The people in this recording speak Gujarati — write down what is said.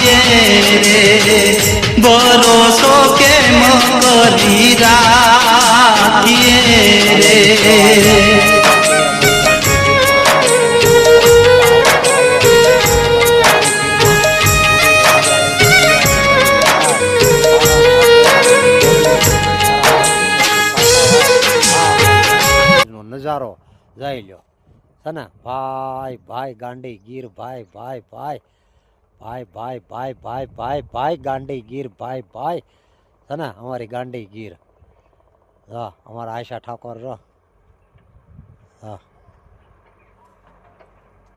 રે ભરોસો કેમ કરી રાખીએ રે નજારો જઈ લ્યો છે ને ભાઈ ભાઈ ગાંડી ગીર ભાઈ ભાઈ ભાઈ ભાઈ ભાઈ ભાઈ ભાઈ ભાઈ ભાઈ ગાંડી ગીર ભાઈ ભાઈ છે ને અમારી ગાંડી ગીર હા અમારા આશા ઠાકોર હા